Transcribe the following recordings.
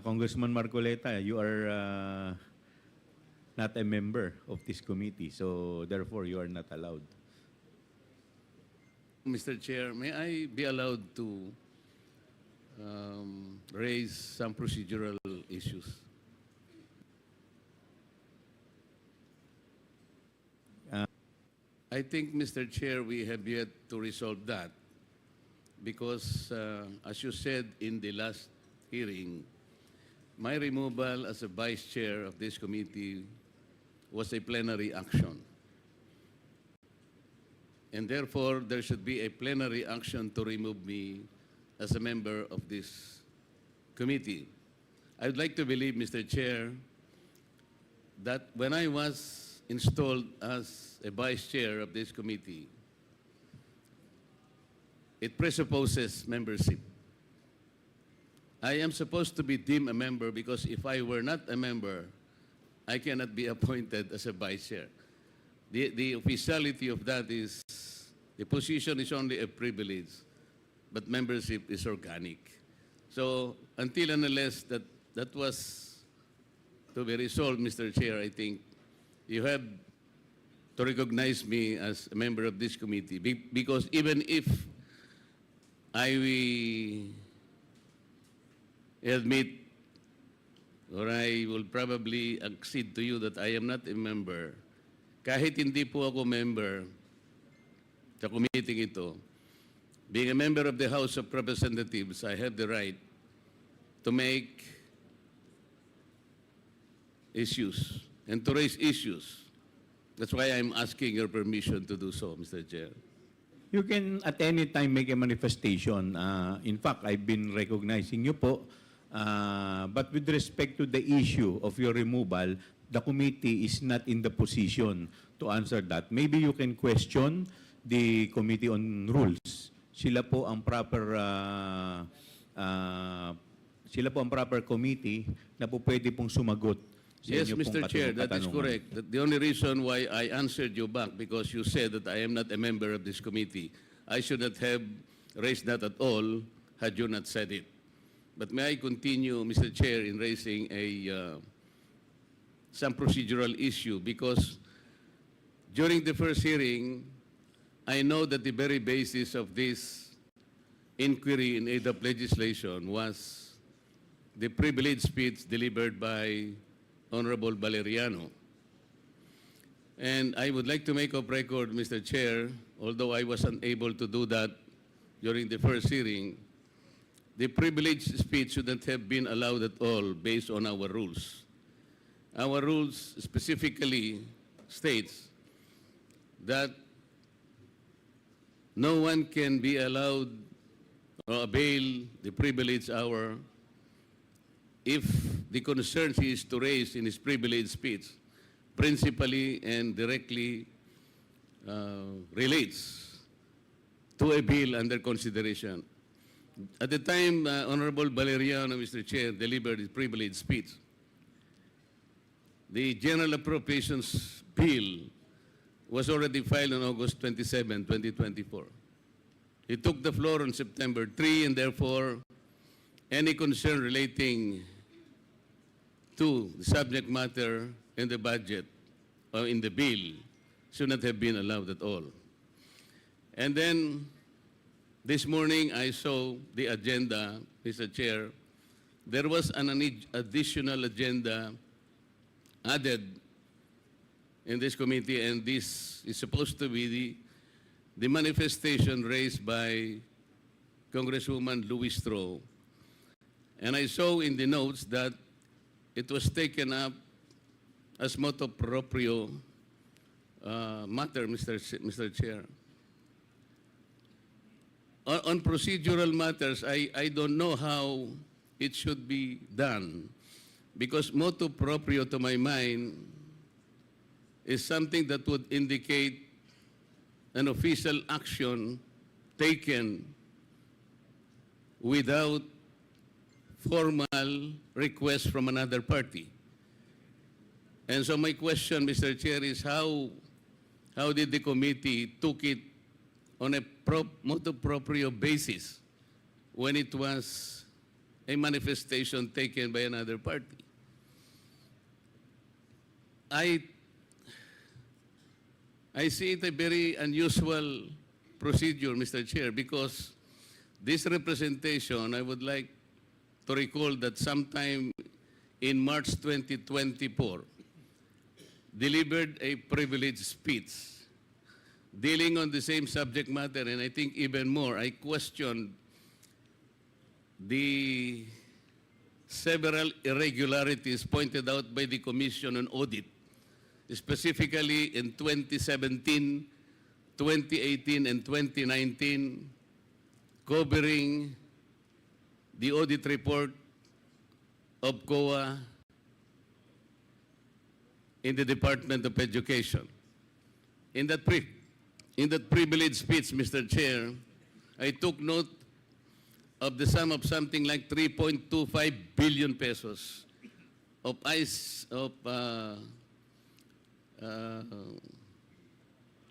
Congressman Marcoleta, you are not a member of this committee, so therefore you are not allowed. Mr. Chair, may I be allowed to raise some procedural issues? I think, Mr. Chair, we have yet to resolve that because, as you said in the last hearing, my removal as a vice chair of this committee was a plenary action. And therefore, there should be a plenary action to remove me as a member of this committee. I would like to believe, Mr. Chair, that when I was installed as a vice chair of this committee, it presupposes membership. I am supposed to be deemed a member because if I were not a member, I cannot be appointed as a vice chair. The officiality of that is the position is only a privilege, but membership is organic. So until and unless that was to be resolved, Mr. Chair, I think you have to recognize me as a member of this committee because even if I admit or I will probably accede to you that I am not a member, kahit hindi po ako member sa committee ito, being a member of the House of Representatives, I have the right to make issues and to raise issues. That's why I'm asking your permission to do so, Mr. Chair. You can at any time make a manifestation. In fact, I've been recognizing you po. But with respect to the issue of your removal, the committee is not in the position to answer that. Maybe you can question the Committee on Rules. Sila po ang proper committee na po pwede pong sumagot. Yes, Mr. Chair, that is correct. The only reason why I answered you back because you said that I am not a member of this committee. I should not have raised that at all had you not said it. But may I continue, Mr. Chair, in raising some procedural issue because during the first hearing, I know that the very basis of this inquiry in aid of legislation was the privileged speech delivered by Honorable Valeriano. And I would like to make of record, Mr. Chair, although I was unable to do that during the first hearing, the privileged speech shouldn't have been allowed at all based on our rules. Our rules specifically states that no one can be allowed or avail the privileged hour if the concerns he is to raise in his privileged speech principally and directly relates to a bill under consideration. At the time, Honorable Valeriano, Mr. Chair, delivered his privileged speech, the General Appropriations Bill was already filed on August 27, 2024. He took the floor on September 3, and therefore, any concern relating to the subject matter in the budget or in the bill should not have been allowed at all. And then, this morning, I saw the agenda, Mr. Chair. There was an additional agenda added in this committee, and this is supposed to be the manifestation raised by Congresswoman Luistro. And I saw in the notes that it was taken up as motu proprio matter, Mr. Chair. On procedural matters, I don't know how it should be done because motu proprio, to my mind, is something that would indicate an official action taken without formal request from another party. And so my question, Mr. Chair, is how did the committee took it on a motu proprio basis when it was a manifestation taken by another party. I see it a very unusual procedure, Mr. Chair, because this representation, I would like to recall that sometime in March 2024, delivered a privileged speech dealing on the same subject matter, and I think even more, I questioned the several irregularities pointed out by the Commission on Audit, specifically in 2017, 2018, and 2019, covering the audit report of COA in the Department of Education. In that privileged speech, Mr. Chair, I took note of the sum of something like 3.25 billion pesos of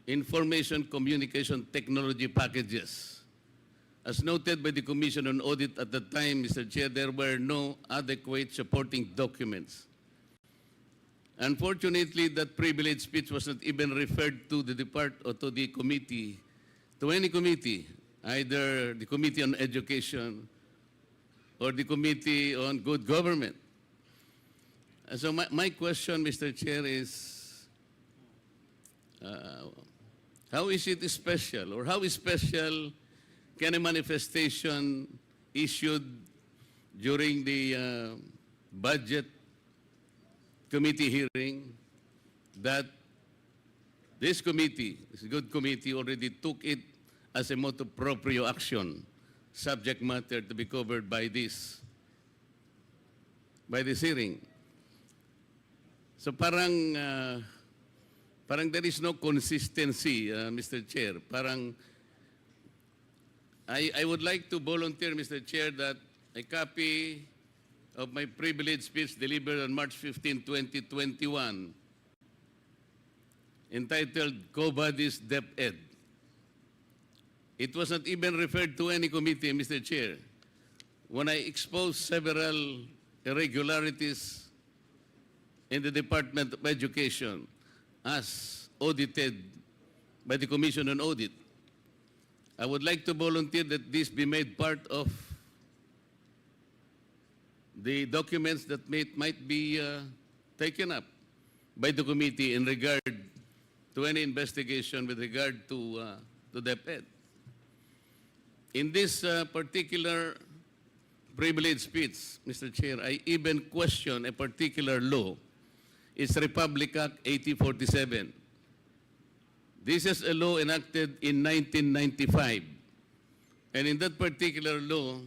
information communication technology packages. As noted by the Commission on Audit at the time, Mr. Chair, there were no adequate supporting documents. Unfortunately, that privileged speech was not even referred to the or to the committee, to any committee, either the Committee on Education or the Committee on Good Government. And so my question, Mr. Chair, is how is it special, or how special can a manifestation issued during the budget committee hearing that this committee, this good committee, already took it as a motu proprio action, subject matter to be covered by this hearing? So parang there is no consistency, Mr. Chair. Parang I would like to volunteer, Mr. Chair, that a copy of my privileged speech delivered on March 15, 2021, entitled "Co-Bodies DepEd." It was not even referred to any committee, Mr. Chair. When I exposed several irregularities in the Department of Education as audited by the Commission on Audit, I would like to volunteer that this be made part of the documents that might be taken up by the committee in regard to any investigation with regard to DepEd. In this particular privileged speech, Mr. Chair, I even question a particular law. It's Republic Act 8047. This is a law enacted in 1995. And in that particular law,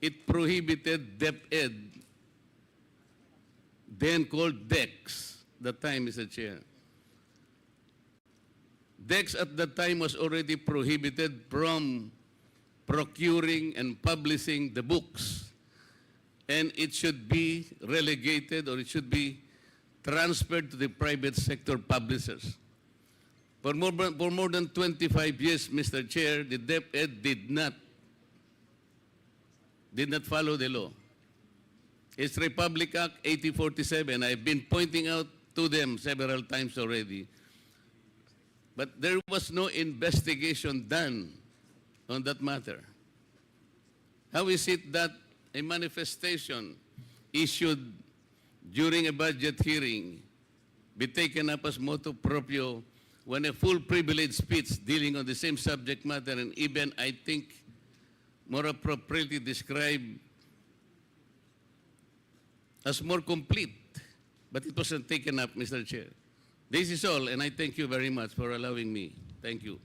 it prohibited DepEd, then called DEX, that time, Mr. Chair. DEX at that time was already prohibited from procuring and publishing the books. And it should be relegated, or it should be transferred to the private sector publishers. For more than 25 years, Mr. Chair, the DepEd did not follow the law. It's Republic Act 8047. I've been pointing out to them several times already. But there was no investigation done on that matter. How is it that a manifestation issued during a budget hearing be taken up as motu proprio when a full privilege speech dealing on the same subject matter, and even, I think, more appropriately described as more complete, but it wasn't taken up, Mr. Chair. This is all, and I thank you very much for allowing me. Thank you.